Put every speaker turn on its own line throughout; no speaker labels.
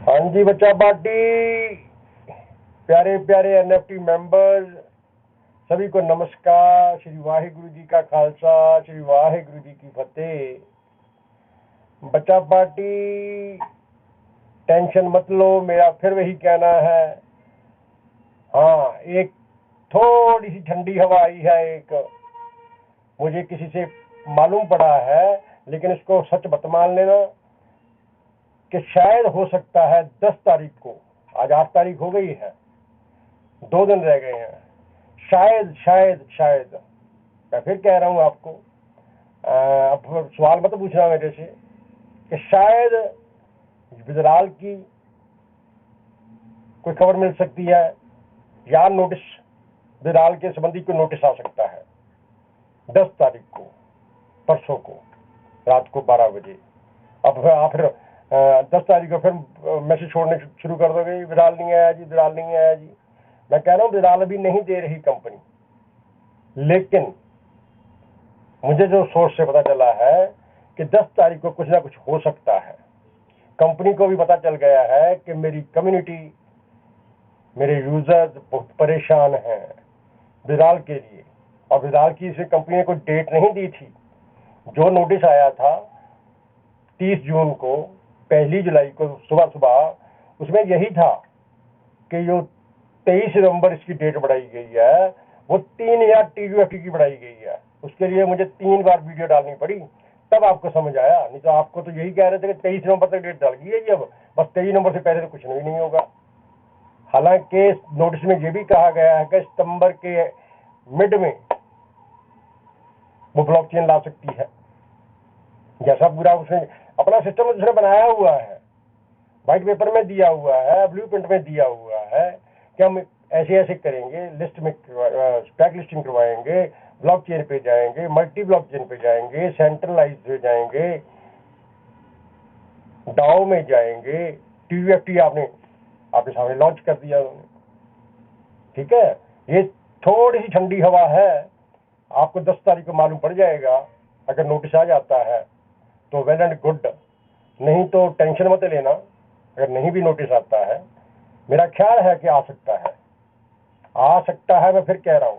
हाँ जी बच्चा पार्टी, प्यारे प्यारे एनएफटी मेंबर्स, सभी को नमस्कार। श्री वाहिगुरु जी का खालसा, श्री वाहिगुरु जी की फतेह। बच्चा पार्टी, टेंशन मत लो, मेरा फिर वही कहना है। हाँ, एक थोड़ी सी ठंडी हवा आई है, एक मुझे किसी से मालूम पड़ा है, लेकिन इसको सच मत मान लेना कि शायद हो सकता है 10 तारीख को, आज 8 तारीख हो गई है, 2 दिन रह गए हैं, शायद शायद शायद मैं फिर कह रहा हूं आपको, अब सवाल मत पूछना मेरे से कि शायद विजराल की कोई खबर मिल सकती है या नोटिस, विजराल के संबंधी कोई नोटिस आ सकता है 10 तारीख को, परसों को रात को 12 बजे। अब आप फिर 10 तारीख को फिर मैसेज छोड़ने शुरू कर दोगे, विजराल नहीं आया जी, विजराल नहीं आया जी। मैं कह रहा हूं विजराल अभी नहीं दे रही कंपनी, लेकिन मुझे जो सोर्स से पता चला है कि 10 तारीख को कुछ ना कुछ हो सकता है। कंपनी को भी पता चल गया है कि मेरी कम्युनिटी, मेरे यूजर्स बहुत परेशान हैं विजराल के लिए, और विजराल की इसे कंपनी ने कोई डेट नहीं दी थी। जो नोटिस आया था 30 जून को, 1 जुलाई को सुबह सुबह, उसमें यही था कि जो 23 नवंबर इसकी डेट बढ़ाई गई है वो 3000 TUFT की बढ़ाई गई है। उसके लिए मुझे 3 बार वीडियो डालनी पड़ी, तब आपको समझ आया। नहीं तो आपको तो यही कह रहे थे कि 23 नवंबर तक डेट डाल गई है जी, अब बस 23 नवंबर से पहले तो कुछ नहीं होगा। हालांकि नोटिस में यह भी कहा गया है कि सितंबर के मिड में वो ब्लॉकचेन ला सकती है, जैसा पूरा उसने अपना सिस्टम उसने बनाया हुआ है, व्हाइट पेपर में दिया हुआ है, ब्लूप्रिंट में दिया हुआ है कि हम ऐसे ऐसे करेंगे, लिस्ट में स्टैक लिस्टिंग करवाएंगे, ब्लॉकचेन पे जाएंगे, मल्टी ब्लॉकचेन पे जाएंगे, सेंट्रलाइज पे जाएंगे, डाओ में जाएंगे। TUFT आपके सामने लॉन्च कर दिया उन्होंने, ठीक है। ये थोड़ी सी ठंडी हवा है, आपको 10 तारीख को मालूम पड़ जाएगा। अगर नोटिस आ जाता है तो वेल एंड गुड, नहीं तो टेंशन मत लेना। अगर नहीं भी नोटिस आता है, मेरा ख्याल है कि आ सकता है, आ सकता है। मैं फिर कह रहा हूं,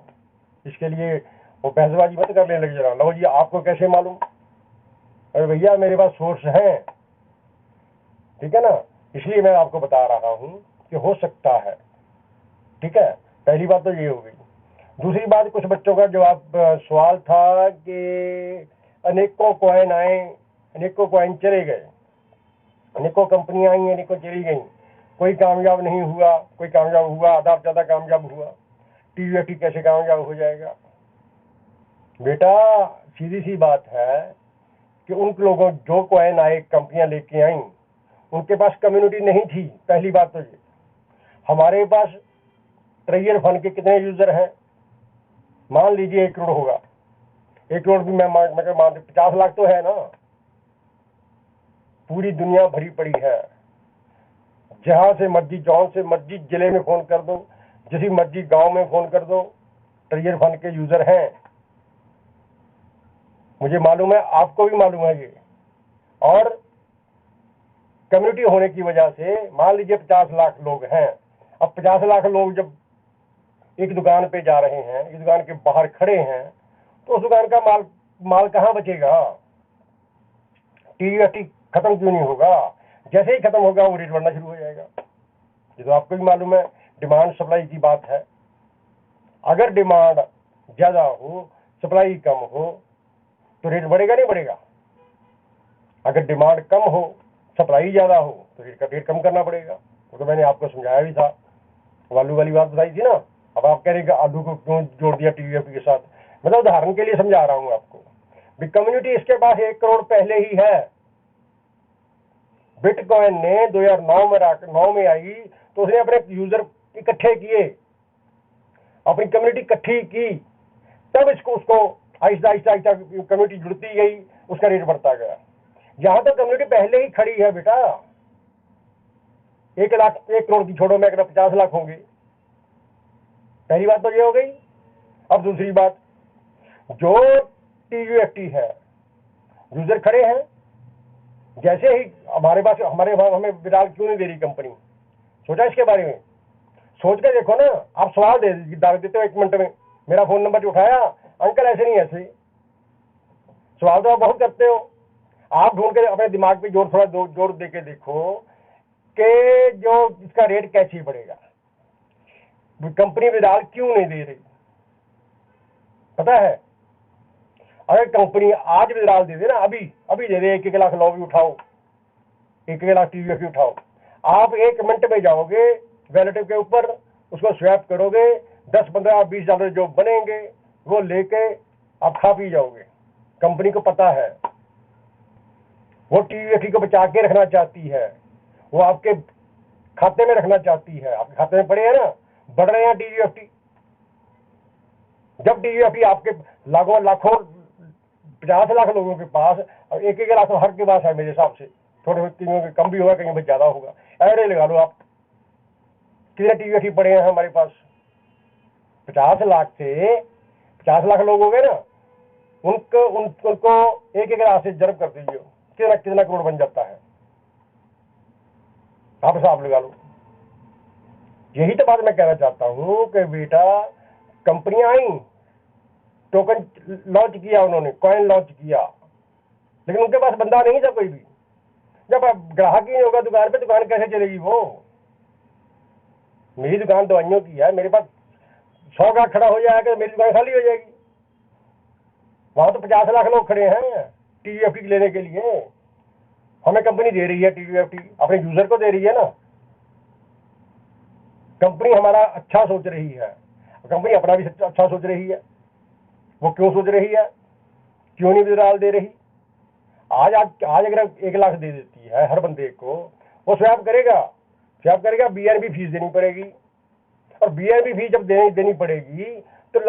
इसके लिए वो बहसबाजी मत करने लग जा रहा। लो जी, आपको कैसे मालूम? अरे भैया, मेरे पास सोर्स है, ठीक है ना, इसलिए मैं आपको बता रहा हूं कि हो सकता है, ठीक है। पहली बात तो ये हो गई। दूसरी बात, कुछ बच्चों का जवाब सवाल था कि अनेकों कॉइन आए, अनेकों कॉइन चले गए, अनेकों कंपनियां आई, अनेकों चली गई, कोई कामयाब नहीं हुआ, कोई कामयाब हुआ, आधा से ज्यादा कामयाब हुआ। TUFT कैसे कामयाब हो जाएगा? बेटा, सीधी सी बात है कि उन लोगों, जो कॉइन आए, कंपनियां लेके आई, उनके पास कम्युनिटी नहीं थी। पहली बात तो ये, हमारे पास ट्रेजर फंड के कितने यूजर हैं? मान लीजिए 1 करोड़ होगा, 1 करोड़ भी मैं मान 50 लाख तो है ना। पूरी दुनिया भरी पड़ी है, जहां से मर्जी, जौन से मर्जी जिले में फोन कर दो, जिस मर्जी गांव में फोन कर दो, ट्रेजर फंड के यूजर हैं। मुझे मालूम है, आपको भी मालूम है ये। और कम्युनिटी होने की वजह से मान लीजिए 50 लाख लोग हैं। अब 50 लाख लोग जब एक दुकान पे जा रहे हैं, एक दुकान के बाहर खड़े हैं, तो उस दुकान का माल कहां बचेगा? TUFT खत्म क्यों नहीं होगा? जैसे ही खत्म होगा वो रेट बढ़ना शुरू हो जाएगा। ये तो आपको भी मालूम है, डिमांड सप्लाई की बात है। अगर डिमांड ज्यादा हो, सप्लाई कम हो, तो रेट बढ़ेगा नहीं बढ़ेगा? अगर डिमांड कम हो, सप्लाई ज्यादा हो, तो रेट कम करना पड़ेगा। वो तो मैंने आपको समझाया भी था, आलू वाली बात बताई थी ना। अब आप कह रहे हैं आलू को क्यों जोड़ दिया TUFT के साथ? मैं तो उदाहरण के लिए समझा रहा हूं आपको। कम्युनिटी इसके पास 1 करोड़ पहले ही है। बिटकॉइन ने 2009 में आई, तो उसने अपने यूजर इकट्ठे किए, अपनी कम्युनिटी इकट्ठी की, तब उसको आहिस्ता आहिस्ता आहिस्ता कम्युनिटी जुड़ती गई, उसका रेट बढ़ता गया। यहां तो कम्युनिटी पहले ही खड़ी है बेटा। 1 करोड़ की छोड़ो, मैं कहता 50 लाख होंगे। पहली बात तो ये हो गई। अब दूसरी बात, जो TUFT है, यूजर खड़े हैं, जैसे ही हमें विड्रॉल क्यों नहीं दे रही कंपनी, सोचा इसके बारे में? सोच के देखो ना। आप सवाल डाल देते हो 1 मिनट में, मेरा फोन नंबर उठाया, अंकल ऐसे नहीं ऐसे। सवाल तो आप बहुत करते हो। आप ढूंढ के अपने दिमाग पे जोर दे के देखो कि जो इसका रेट कैसे बढ़ेगा, कंपनी विड्रॉल क्यों नहीं दे रही। पता है, अगर कंपनी आज विड्रॉल दे दे ना, अभी दे दे, 1-1 लाख लो भी उठाओ, 1-1 लाख TVF उठाओ, आप 1 मिनट में जाओगे वैलेट के ऊपर, उसको स्वैप करोगे, 10, 15, 20 डॉलर जो बनेंगे वो लेके आप खा पी जाओगे। कंपनी को पता है, वो TVF को बचा के रखना चाहती है, वो आपके खाते में रखना चाहती है। आपके खाते में पड़े हैं ना, बढ़ रहे हैं TVF। जब TVF आपके लाखों 50 लाख लोगों के पास, और 1-1 लाख हर के पास है मेरे हिसाब से, थोड़े कम भी होगा, कहीं ज्यादा होगा, एवरेज लगा लो आप, कितने TVF पड़े हैं हमारे पास? 50 लाख से 50 लाख लोग हो गए ना, उनको 1-1 लाख से जर्ब कर दीजिए, कितना करोड़ बन जाता है, आप हिसाब लगा लो। यही तो बात मैं कहना चाहता हूं कि बेटा, कंपनियां आई, टोकन लॉन्च किया, उन्होंने कॉइन लॉन्च किया, लेकिन उनके पास बंदा नहीं था कोई भी। जब ग्राहक ही नहीं होगा दुकान पे, दुकान कैसे चलेगी? वो मेरी दुकान दवाइयों की है, मेरे पास 100 ग्राहक खड़ा हो जाएगा, मेरी दुकान खाली हो जाएगी। वहां तो 50 लाख लोग खड़े हैं TVF लेने के लिए। हमें कंपनी दे रही है TVF, अपने यूजर को दे रही है ना। कंपनी हमारा अच्छा सोच रही है, कंपनी अपना भी अच्छा सोच रही है। वो क्यों सोच रही है? क्यों नहीं विड्रॉल दे रही? आज अगर 1 लाख दे देती है हर बंदे को, वो स्वैप करेगा, BNB फीस देनी पड़ेगी, और BNB फीस जब देनी पड़ेगी तो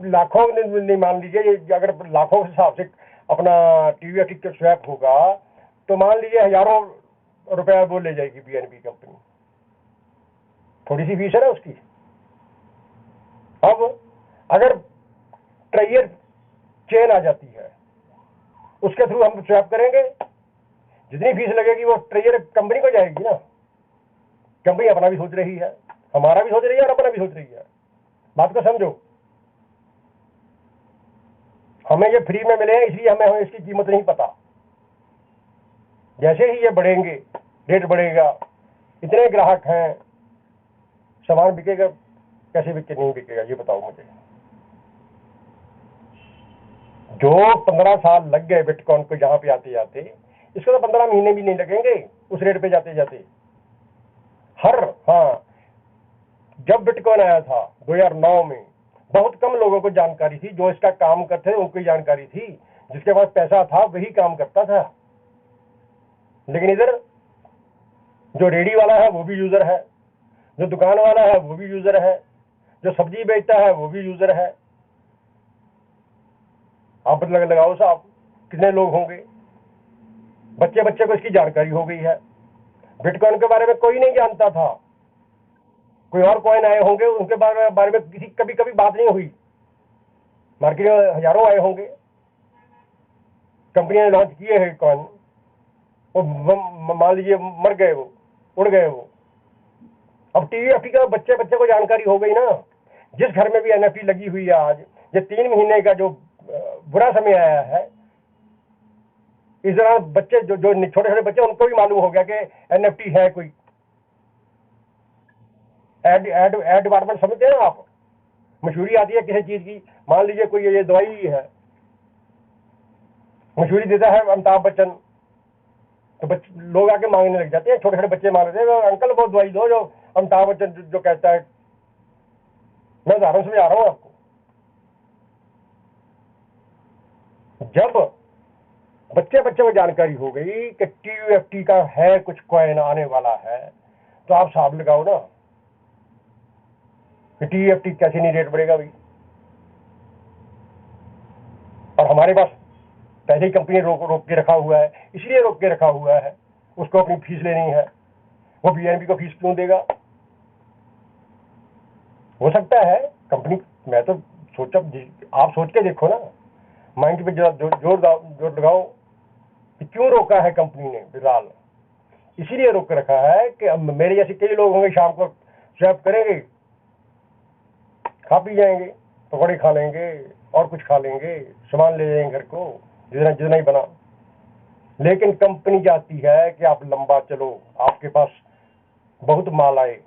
लाखों नहीं, मान लीजिए अगर लाखों के हिसाब से अपना TVF स्वैप होगा तो मान लीजिए हजारों रुपया वो ले जाएगी BNB कंपनी। थोड़ी सी फीस है ना उसकी। अब अगर ट्रायर चेन आ जाती है, उसके थ्रू हम स्वैप करेंगे, जितनी फीस लगेगी वो ट्रायर कंपनी को जाएगी ना। कंपनी अपना भी सोच रही है, हमारा भी सोच रही है, और अपना भी सोच रही है। बात को समझो। हमें ये फ्री में मिले हैं, इसलिए हमें इसकी कीमत नहीं पता। जैसे ही ये बढ़ेंगे, रेट बढ़ेगा, इतने ग्राहक हैं, सामान बिकेगा कैसे, बिके नहीं बिकेगा, ये बताओ मुझे। जो 15 साल लग गए बिटकॉइन को जहां पे आते जाते, इसको तो 15 महीने भी नहीं लगेंगे उस रेट पे जाते जाते। हाँ, जब बिटकॉइन आया था 2009 में, बहुत कम लोगों को जानकारी थी। जो इसका काम करते थे उनको जानकारी थी, जिसके पास पैसा था वही काम करता था। लेकिन इधर जो रेडी वाला है वो भी यूजर है, जो दुकान वाला है वो भी यूजर है, जो सब्जी बेचता है वो भी यूजर है। आप लगाओ साहब, कितने लोग होंगे? बच्चे को इसकी जानकारी हो गई है। बिटकॉइन के बारे में कोई नहीं जानता था, कोई और कॉइन आए होंगे, उनके बारे में किसी कभी बात नहीं हुई। मार्केट में हजारों आए होंगे, कंपनियां ने लॉन्च किए हैं कॉइन, और मान लीजिए मर गए, वो उड़ गए वो। अब TVF का बच्चे को जानकारी हो गई ना। जिस घर में भी NFT लगी हुई है आज, ये 3 महीने का जो बुरा समय आया है, इस दौरान बच्चे जो छोटे बच्चे, उनको भी मालूम हो गया कि NFT है कोई। एड डिपार्टमेंट समझते हैं ना आप? मशहूरी आती है किसी चीज की, मान लीजिए कोई ये दवाई है, मशहूरी देता है अमिताभ बच्चन, तो लोग आके मांगने लग जाते हैं, छोटे बच्चे मांग रहे हैं, अंकल वो दवाई दो जो अमिताभ बच्चन जो कहता है। मैं उदाहरण समझा रहा हूं आपको। जब बच्चे को जानकारी हो गई कि TVF का है कुछ कॉइन आने वाला है, तो आप हिसाब लगाओ ना कि TVF कैसे नहीं रेट बढ़ेगा भाई। और हमारे पास पहले ही कंपनी रोक के रखा हुआ है, इसलिए रोक के रखा हुआ है, उसको अपनी फीस लेनी है। वो BNB को फीस क्यों देगा? हो सकता है कंपनी, मैं तो आप सोच के देखो ना, माइंड पे जोर लगाओ, कि क्यों रोका है कंपनी ने फिलहाल? इसीलिए रोक रखा है कि अब मेरे जैसे कई लोग होंगे शाम को स्वैप करेंगे, खा पी जाएंगे, पकौड़े खा लेंगे और कुछ खा लेंगे, सामान ले जाएंगे घर को, जितना जितना ही बना। लेकिन कंपनी चाहती है कि आप लंबा चलो, आपके पास बहुत माल आए।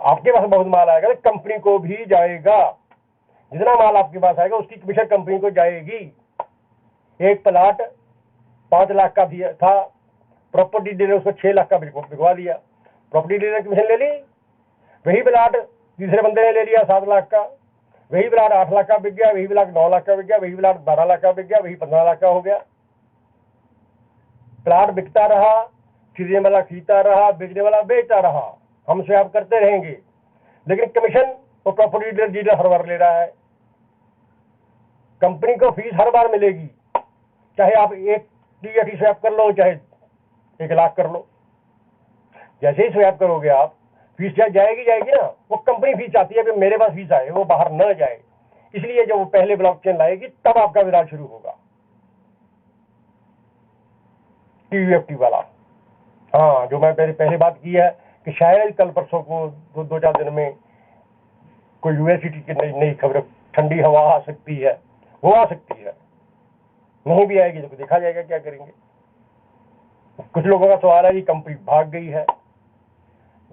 आपके पास बहुत माल आएगा तो कंपनी को भी जाएगा। जितना माल आपके पास आएगा उसकी कमीशन कंपनी को जाएगी। एक प्लाट 5 लाख का दिया था, प्रॉपर्टी डीलर उसको 6 लाख का बिकवा दिया। प्रॉपर्टी डीलर की कमीशन ले ली। वही प्लाट तीसरे बंदे ने ले लिया 7 लाख का। वही प्लाट 8 लाख का बिक गया, वही प्लाट 9 लाख का बिक गया, वही प्लाट 12 लाख का बिक गया, वही 15 लाख का हो गया। प्लाट बिकता रहा, खरीदने वाला खरीदता रहा, बेचने वाला बेचता रहा। हम स्वैप करते रहेंगे, लेकिन कमीशन वो प्रॉपर्टी डीलर हर बार ले रहा है। कंपनी को फीस हर बार मिलेगी, चाहे आप 1 TFT स्वैप कर लो, चाहे 1 लाख कर लो। जैसे ही स्वैप करोगे आप, फीस जाएगी ना। वो कंपनी फीस चाहती है कि मेरे पास फीस आए, वो बाहर न जाए। इसलिए जब वो पहले ब्लॉकचेन लाएगी तब आपका विराट शुरू होगा, TUFT वाला। हाँ, जो मैं पहले बात की है कि शायद कल परसों को 2-4 दिन में कोई यूनिवर्सिटी की नई खबर, ठंडी हवा आ सकती है, वो आ सकती है। नहीं भी आएगी तो देखा जाएगा क्या करेंगे। कुछ लोगों का सवाल है कि कंपनी भाग गई है।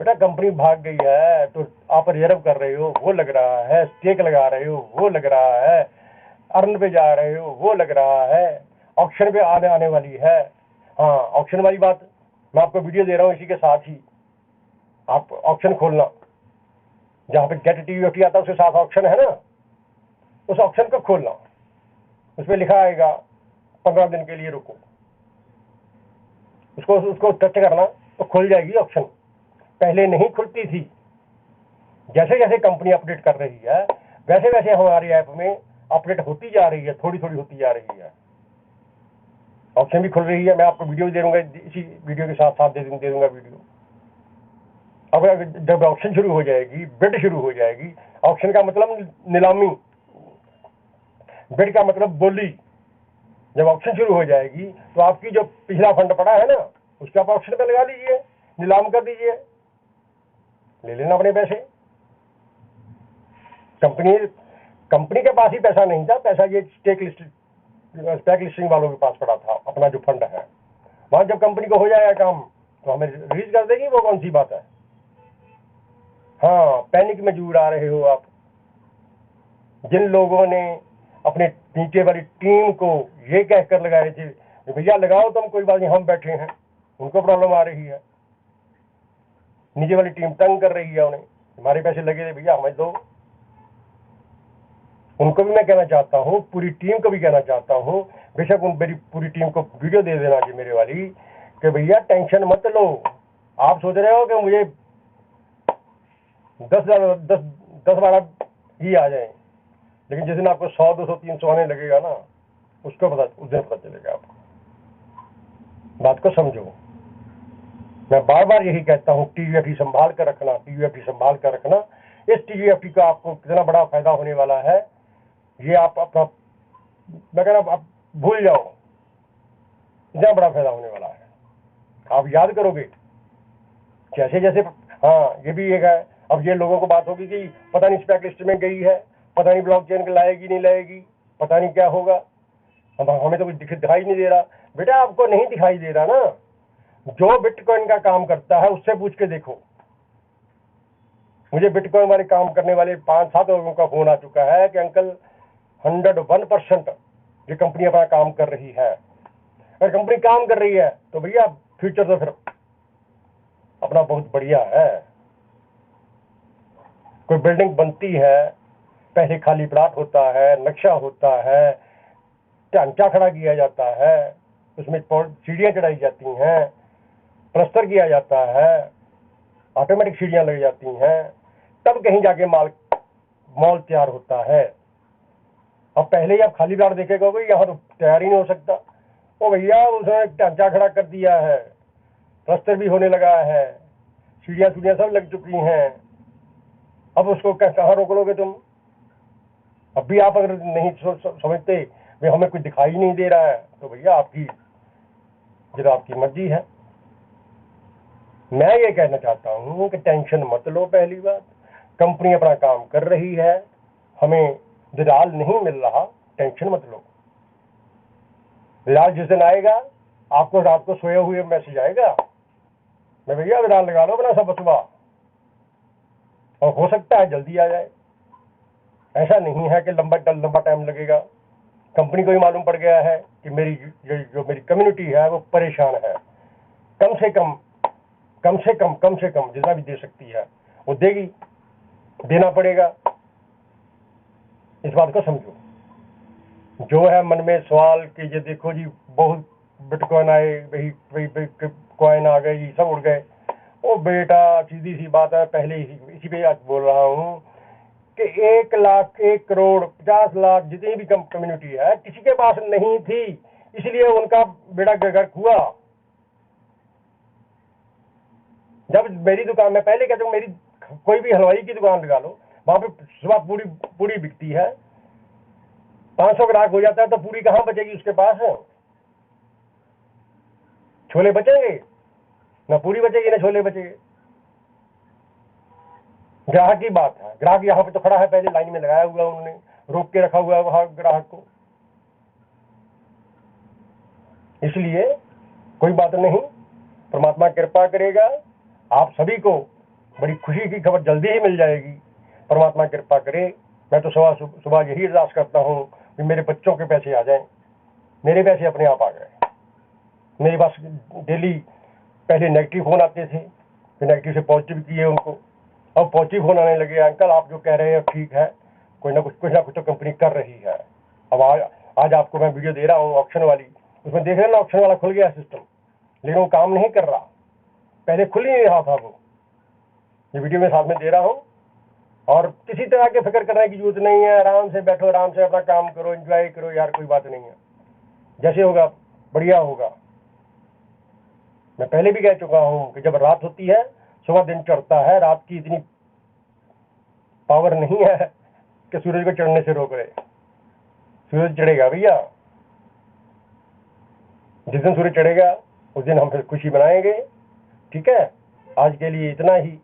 बेटा, कंपनी भाग गई है तो आप रिजर्व कर रहे हो, वो लग रहा है, स्टेक लगा रहे हो, वो लग रहा है, अर्न पे जा रहे हो, वो लग रहा है, ऑक्शन पे आने वाली है। हाँ, ऑक्शन वाली बात मैं आपको वीडियो दे रहा हूँ, इसी के साथ ही आप ऑक्शन खोलना। जहाँ पे गेट TUFT आता है उसके साथ ऑक्शन है ना, उस ऑक्शन को खोलना। उसमें लिखा आएगा 15 दिन के लिए रुको, उसको टच करना तो खुल जाएगी ऑक्शन। पहले नहीं खुलती थी। जैसे जैसे कंपनी अपडेट कर रही है वैसे वैसे हमारी ऐप में अपडेट होती जा रही है, थोड़ी थोड़ी होती जा रही है। ऑप्शन भी खुल रही है। मैं आपको वीडियो दे दूंगा, इसी वीडियो के साथ साथ दे दूंगा वीडियो। अब जब ऑप्शन शुरू हो जाएगी, बिड शुरू हो जाएगी। ऑप्शन का मतलब नीलामी, बिड का मतलब बोली। जब ऑप्शन शुरू हो जाएगी तो आपकी जो पिछला फंड पड़ा है ना, उसका आप ऑप्शन पे लगा लीजिए, नीलाम कर दीजिए, ले लेना अपने पैसे। कंपनी के पास ही पैसा नहीं था, पैसा ये स्टेक लिस्टिंग वालों के पास पड़ा था, अपना जो फंड है। वहां जब कंपनी को हो जाएगा काम तो हमें रिलीज कर देगी, वो कौन सी बात है। हाँ, पैनिक में जूझ आ रहे हो आप। जिन लोगों ने अपने नीचे वाली टीम को ये कहकर लगाए थे भैया लगाओ तुम, कोई बात नहीं, हम बैठे हैं, उनको प्रॉब्लम आ रही है। नीचे वाली टीम तंग कर रही है उन्हें, हमारे पैसे लगे थे भैया हमें दो। उनको भी मैं कहना चाहता हूँ, पूरी टीम को भी कहना चाहता हूँ, बेशक मेरी पूरी टीम को वीडियो दे देना जी मेरे वाली, कि भैया टेंशन मत लो। आप सोच रहे हो कि मुझे 10-12 ही आ जाए, लेकिन जिस दिन आपको 100, 200, 300 आने लगेगा ना, उस दिन पता चलेगा आपको। बात को समझो। मैं बार बार यही कहता हूँ, TUFT संभाल कर रखना, TUFT संभाल कर रखना। इस TUFT का आपको कितना बड़ा फायदा होने वाला है, ये आप अपना, मैं कह रहा आप भूल जाओ, इतना बड़ा फायदा होने वाला है। आप याद करोगे जैसे जैसे। हाँ, ये भी एक है। अब ये लोगों को बात होगी कि पता नहीं स्पेक लिस्ट में गई है, पता नहीं ब्लॉकचेन लाएगी नहीं लाएगी, पता नहीं क्या होगा, हमें तो कुछ दिखाई नहीं दे रहा। बेटा, आपको नहीं दिखाई दे रहा ना, जो बिटकॉइन का काम करता है उससे पूछ के देखो। मुझे बिटकॉइन वाले काम करने वाले 5-7 लोगों का फोन आ चुका है कि अंकल 101% ये कंपनी अपना काम कर रही है। अगर कंपनी काम कर रही है तो भैया फ्यूचर तो फिर अपना बहुत बढ़िया है। कोई बिल्डिंग बनती है, पहले खाली प्लाट होता है, नक्शा होता है, ढांचा खड़ा किया जाता है, उसमें सीढ़ियां चढ़ाई जाती हैं, प्लस्तर किया जाता है, ऑटोमेटिक सीढ़ियां लग जाती हैं, तब कहीं जाके मॉल तैयार होता है। अब पहले ही आप खाली प्लाट देखेगा यहाँ तो तैयार ही नहीं हो सकता। ओ भैया, उसने ढांचा खड़ा कर दिया है, प्लस्तर भी होने लगा है, सीढ़ियां सब लग चुकी हैं। अब उसको कहाँ रोक लोगे तुम? अब भी आप अगर नहीं समझते, हमें कुछ दिखाई नहीं दे रहा है, तो भैया आपकी जो आपकी मर्जी है। मैं ये कहना चाहता हूं कि टेंशन मत लो। पहली बात, कंपनी अपना काम कर रही है, हमें विराल नहीं मिल रहा, टेंशन मत लो। विराल जिस दिन आएगा, आपको रात को सोए हुए मैसेज आएगा, मैं भैया विराल लगा लो अपना सब सुबह, और हो सकता है जल्दी आ जाए। ऐसा नहीं है कि लंबा टाइम लगेगा। कंपनी को भी मालूम पड़ गया है कि मेरी जो मेरी कम्युनिटी है वो परेशान है। कम से कम जितना भी दे सकती है वो देगी, देना पड़ेगा। इस बात को समझो। जो है मन में सवाल कि ये देखो जी बहुत बिटकॉइन आए, वही कॉइन आ गए, ये सब उड़ गए। ओ बेटा, सीधी सी बात है, पहले इसी पे आज बोल रहा हूँ कि 1 लाख 1 करोड़ 50 लाख जितनी भी कम्युनिटी है, किसी के पास नहीं थी, इसलिए उनका बेड़ा गर्क हुआ। जब मेरी दुकान में, पहले कहता हूँ, मेरी कोई भी हलवाई की दुकान लगा लो, वहां पे सुबह पूरी बिकती है, 500 ग्राहक हो जाता है तो पूरी कहां बचेगी उसके पास? छोले बचेंगे ना, पूरी बचेगी ना छोले बचेंगे। ग्राहक की बात है, ग्राहक यहाँ पे तो खड़ा है, पहले लाइन में लगाया हुआ, उन्होंने रोक के रखा हुआ है वहां ग्राहक को। इसलिए कोई बात नहीं, परमात्मा कृपा करेगा, आप सभी को बड़ी खुशी की खबर जल्दी ही मिल जाएगी। परमात्मा कृपा करे। मैं तो सुबह यही अरदास करता हूँ कि मेरे बच्चों के पैसे आ जाएं। मेरे पैसे अपने आप आ गए। मेरे पास डेली पहले नेगेटिव फोन आते थे, फिर नेगेटिव से पॉजिटिव किए उनको, अब पॉजिटिव फोन आने लगे। अंकल आप जो कह रहे हैं ठीक है, कुछ ना कुछ तो कंपनी कर रही है। अब आज आपको मैं वीडियो दे रहा हूँ ऑक्शन वाली, उसमें देख रहे हैं ना, ऑक्शन वाला खुल गया सिस्टम, लेकिन वो काम नहीं कर रहा। पहले खुल ही नहीं रहा था वो। ये वीडियो मैं साथ में दे रहा हूँ, और किसी तरह के फिक्र करने की जरूरत नहीं है। आराम से बैठो, आराम से अपना काम करो, एंजॉय करो यार, कोई बात नहीं है। जैसे होगा बढ़िया होगा। मैं पहले भी कह चुका हूं कि जब रात होती है सुबह दिन चढ़ता है। रात की इतनी पावर नहीं है कि सूरज को चढ़ने से रोक रहे। सूरज चढ़ेगा भैया, जिस दिन सूरज चढ़ेगा उस दिन हम फिर खुशी मनाएंगे। ठीक है, आज के लिए इतना ही।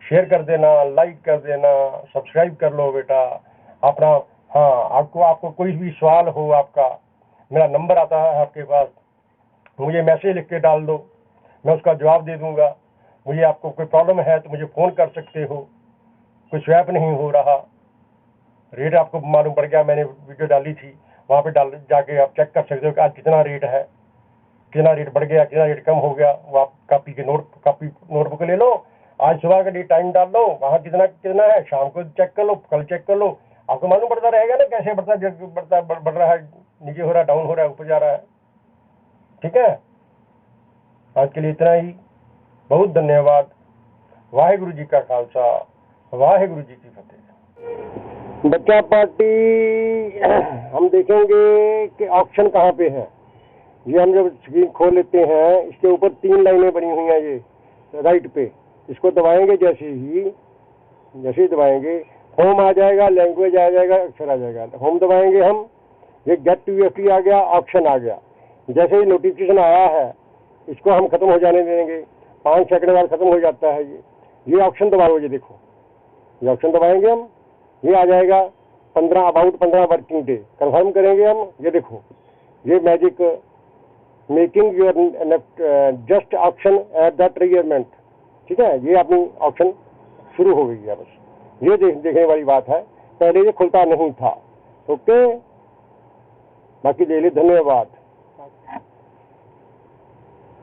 शेयर कर देना, लाइक कर देना, सब्सक्राइब कर लो बेटा अपना। हाँ, आपको कोई भी सवाल हो, आपका मेरा नंबर आता है आपके पास, मुझे मैसेज लिख के डाल दो, मैं उसका जवाब दे दूंगा। मुझे आपको कोई प्रॉब्लम है तो मुझे फोन कर सकते हो। कोई स्वैप नहीं हो रहा, रेट आपको मालूम पड़ गया, मैंने वीडियो डाली थी, वहां पे जाके आप चेक कर सकते हो कि आज कितना रेट है, कितना रेट बढ़ गया, कितना रेट कम हो गया। वो आप नोटबुक ले लो, आज सुबह का टाइम डाल लो, वहां कितना है, शाम को चेक कर लो, कल चेक कर लो, आपको मालूम पड़ता रहेगा ना कैसे बढ़ रहा है, नीचे हो रहा है, डाउन हो रहा है, ऊपर जा रहा है। ठीक है, आज के लिए इतना ही। बहुत धन्यवाद। वाहेगुरु जी का खालसा, वाहेगुरु जी की फतेह। बच्चा पार्टी हम देखेंगे कि ऑप्शन कहाँ पे है। ये हम जब स्क्रीन खोल लेते हैं, इसके ऊपर 3 लाइनें बनी हुई हैं, ये राइट पे, इसको दबाएंगे जैसे ही दबाएंगे होम आ जाएगा, लैंग्वेज आ जाएगा, अक्षर आ जाएगा। होम दबाएंगे हम, ये गेट टू यूएफटी आ गया, ऑप्शन आ गया। जैसे ही नोटिफिकेशन आया है इसको हम खत्म हो जाने देंगे, 5 सेकंड बाद खत्म हो जाता है। ये ऑप्शन दबाओ, ये देखो, ये ऑप्शन दबाएंगे हम, ये आ जाएगा 15 वर्किंग डे। कंफर्म करेंगे हम, ये देखो, ये magic making your just option at that requirement. ठीक है, ये अपनी ऑप्शन शुरू हो गई है। बस ये देखने वाली बात है, पहले ये खुलता नहीं था। ओके, बाकी ले ली। धन्यवाद।